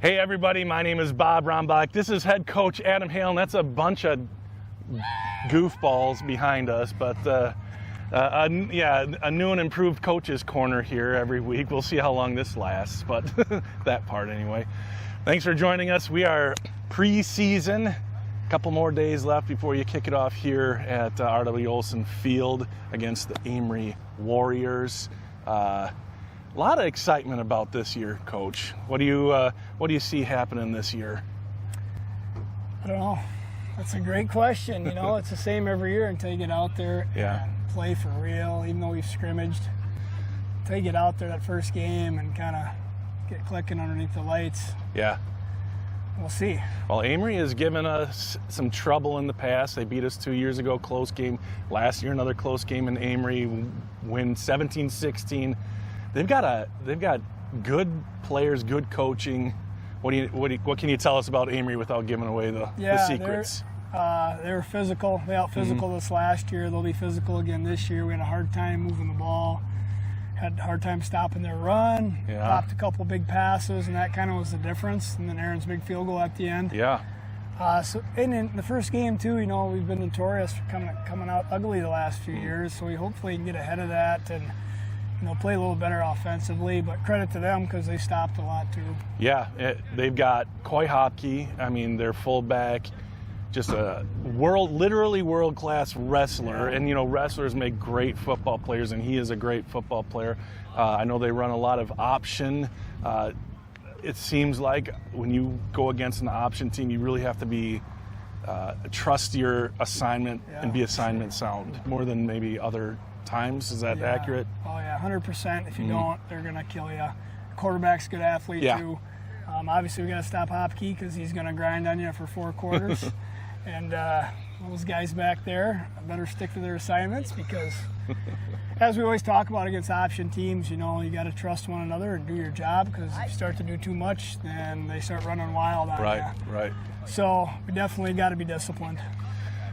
Hey everybody, my name is Bob Rombach. This is head coach Adam Hale, and that's a bunch of goofballs behind us, but a new and improved coach's corner here every week. We'll see how long this lasts, but that part anyway. Thanks for joining us. We are preseason. A couple more days left before you kick it off here at R.W. Olson Field against the Amery Warriors. A lot of excitement about this year, Coach. What do you see happening this year? I don't know. That's a great question. You know, it's the same every year until you get out there and play for real, even though we've scrimmaged. Until you get out there that first game and kind of get clicking underneath the lights. Yeah. We'll see. Well, Amery has given us some trouble in the past. They beat us 2 years ago, close game. Last year, another close game in Amery, win 17-16. They've got good players, good coaching. What can you tell us about Amery without giving away the secrets? They were physical. They out-physical us last year. They'll be physical again this year. We had a hard time moving the ball. Had a hard time stopping their run. Yeah. Popped a couple big passes, and that kind of was the difference. And then Aaron's big field goal at the end. Yeah. And in the first game too, you know, we've been notorious for coming out ugly the last few years. So we hopefully can get ahead of that and, you know, play a little better offensively, but credit to them because they stopped a lot too. Yeah, they've got Coy Hopke. I mean, their fullback, just a literally world-class wrestler. Yeah. And, you know, wrestlers make great football players, and he is a great football player. I know they run a lot of option. It seems like when you go against an option team, you really have to be trust your assignment and be assignment sound more than maybe other times. Is that accurate? Oh yeah, 100%. If you don't, they're gonna kill you. Quarterback's a good athlete too. Obviously we gotta stop Hopke because he's gonna grind on you for 4 quarters. And those guys back there better stick to their assignments because, as we always talk about against option teams, you know, you got to trust one another and do your job because if you start to do too much, then they start running wild on you. Right. So we definitely got to be disciplined.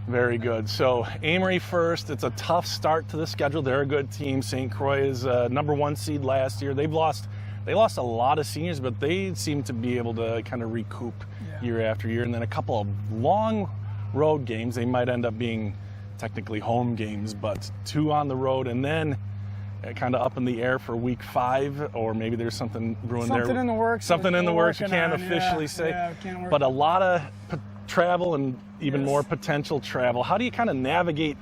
Very good. So Amery first. It's a tough start to the schedule. They're a good team. St. Croix is #1 seed last year. They lost a lot of seniors, but they seem to be able to kind of recoup year after year. And then a couple of long road games. They might end up being technically home games, but 2 on the road, and then kind of up in the air for week 5, or maybe there's something brewing there. Something in the works. Something in the works. You can't officially say. But a lot of travel and even more potential travel. How do you kind of navigate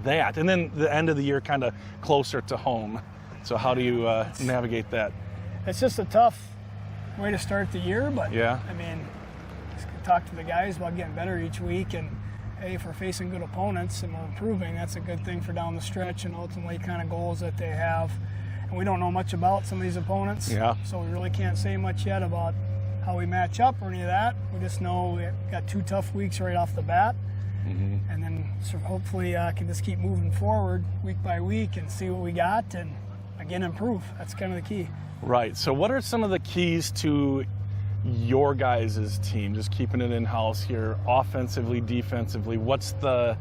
that? And then the end of the year kind of closer to home. So how do you navigate that? It's just a tough way to start the year, but I mean, just talk to the guys about getting better each week, and hey, if we're facing good opponents and we're improving, that's a good thing for down the stretch and ultimately kind of goals that they have. And we don't know much about some of these opponents, so we really can't say much yet about how we match up or any of that. We just know we got 2 tough weeks right off the bat, and then hopefully can just keep moving forward week by week and see what we got and again improve. That's kind of the key. Right. So what are some of the keys to your guys' team, just keeping it in-house here, offensively, defensively? What's the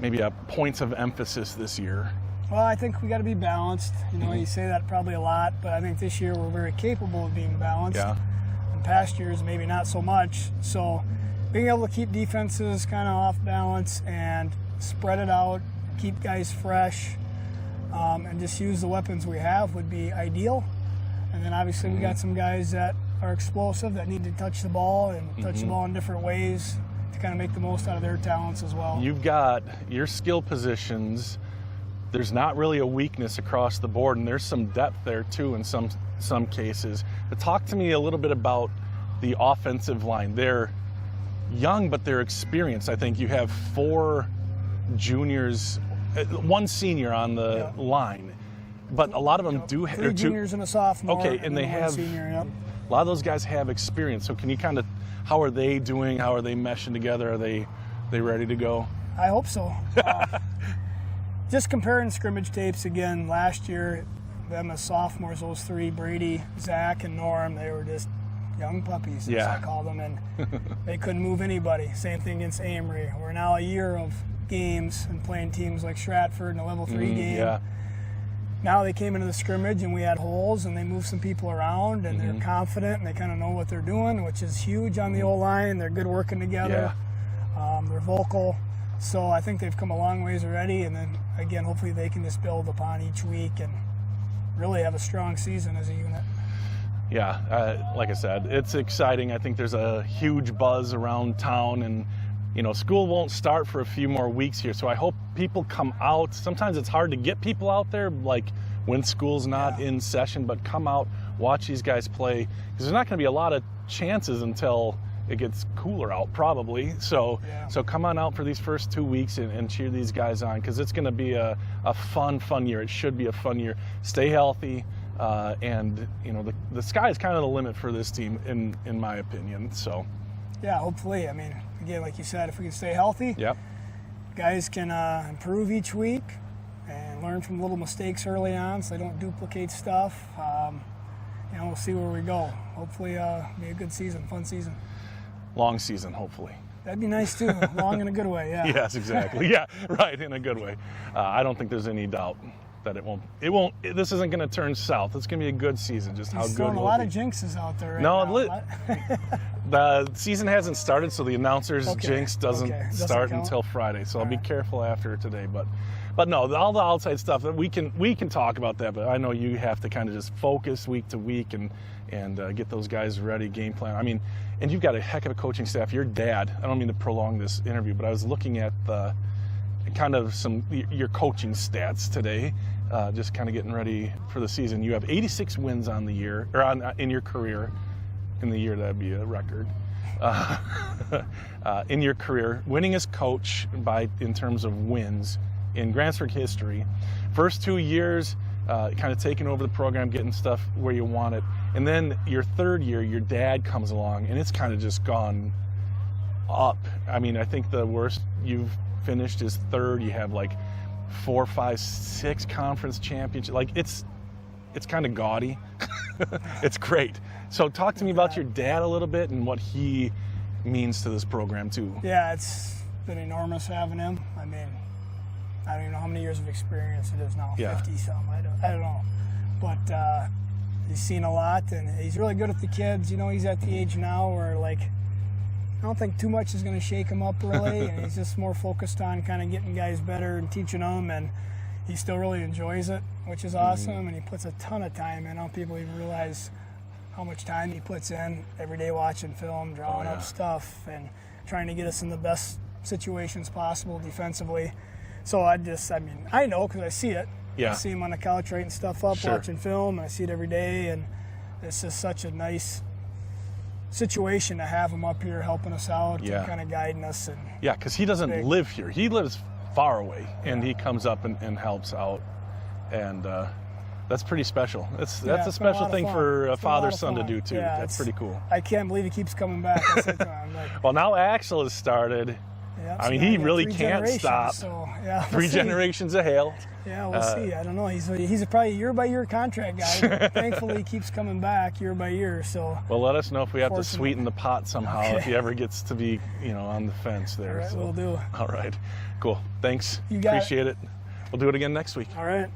maybe points of emphasis this year? Well, I think we got to be balanced. You know, you say that probably a lot, but I think this year we're very capable of being balanced. In past years, maybe not so much. So being able to keep defenses kind of off balance and spread it out, keep guys fresh, and just use the weapons we have would be ideal. And then obviously we got some guys that are explosive that need to touch the ball and touch the ball in different ways to kind of make the most out of their talents as well. You've got your skill positions. There's not really a weakness across the board, and there's some depth there too in some cases. But talk to me a little bit about the offensive line. They're young, but they're experienced. I think you have 4 juniors, 1 senior on the line. But a lot of them do have 3 juniors and a sophomore. Okay, and they have senior, a lot of those guys have experience. So can you kind of, how are they doing? How are they meshing together? Are they ready to go? I hope so. Just comparing scrimmage tapes again, last year, them as sophomores, those 3, Brady, Zach, and Norm, they were just young puppies, as I call them, and they couldn't move anybody. Same thing against Amery. We're now a year of games and playing teams like Stratford in a level 3 game. now they came into the scrimmage and we had holes and they moved some people around and they're confident and they kind of know what they're doing, which is huge on the O-line. They're good working together. They're vocal. So I think they've come a long ways already. And then, again, hopefully they can just build upon each week and really have a strong season as a unit. Yeah, like I said, it's exciting. I think there's a huge buzz around town, and school won't start for a few more weeks here, so I hope people come out. Sometimes it's hard to get people out there, like when school's not in session, but come out, watch these guys play, because there's not going to be a lot of chances until it gets cooler out, probably. So come on out for these first 2 weeks and cheer these guys on, because it's going to be a fun year. It should be a fun year. Stay healthy, and the sky is kind of the limit for this team, in my opinion. So. Yeah, hopefully. I mean, again, like you said, if we can stay healthy, guys can improve each week and learn from little mistakes early on so they don't duplicate stuff. We'll see where we go. Hopefully, be a good season, fun season. Long season, hopefully. That'd be nice too. Long in a good way, yeah. Yes, exactly. Yeah, right, in a good way. I don't think there's any doubt that it won't. This isn't going to turn south. It's going to be a good season. Just how good will it be? A lot of jinxes out there right now. The season hasn't started, so the announcer's jinx doesn't start until Friday. So I'll be careful after today. But no, all the outside stuff that we can talk about that. But I know you have to kind of just focus week to week and get those guys ready, game plan. I mean, and you've got a heck of a coaching staff. Your dad. I don't mean to prolong this interview, but I was looking at the kind of your coaching stats today. Just kind of getting ready for the season. You have 86 wins on the year, or in your career. In the year, that'd be a record. In your career, winning as coach in terms of wins in Grantsburg history. First 2 years, kind of taking over the program, getting stuff where you want it. And then your third year, your dad comes along, and it's kind of just gone up. I mean, I think the worst you've finished is third. You have like 4, 5, 6 conference championships. Like it's kind of gaudy. It's great. So talk to me about your dad a little bit and what he means to this program too. Yeah, it's been enormous having him. I mean, I don't even know how many years of experience it is now. 50 something. I don't know. But he's seen a lot, and he's really good with the kids. He's at the age now where I don't think too much is going to shake him up really, and he's just more focused on kind of getting guys better and teaching them, and he still really enjoys it, which is awesome, and he puts a ton of time in. I don't think people even realize how much time he puts in every day watching film, drawing up stuff, and trying to get us in the best situations possible defensively. So I know because I see it. Yeah. I see him on the couch writing stuff up, watching film, and I see it every day, and it's just such a nice situation to have him up here helping us out and kind of guiding us. And because he doesn't live here. He lives far away, and he comes up and helps out, and that's pretty special. That's a special thing for a father-son to do too. Yeah, that's pretty cool. I can't believe he keeps coming back. Well, now Axel has started. Yeah, I mean, he really can't stop. So, 3 generations of Hale. Yeah, we'll see. I don't know. He's probably a year-by-year contract guy. But thankfully, he keeps coming back year by year. So. Well, let us know if we have to sweeten the pot somehow. If he ever gets to be, on the fence there. All right, we'll do. All right, cool. Thanks. You got Appreciate it. We'll do it again next week. All right.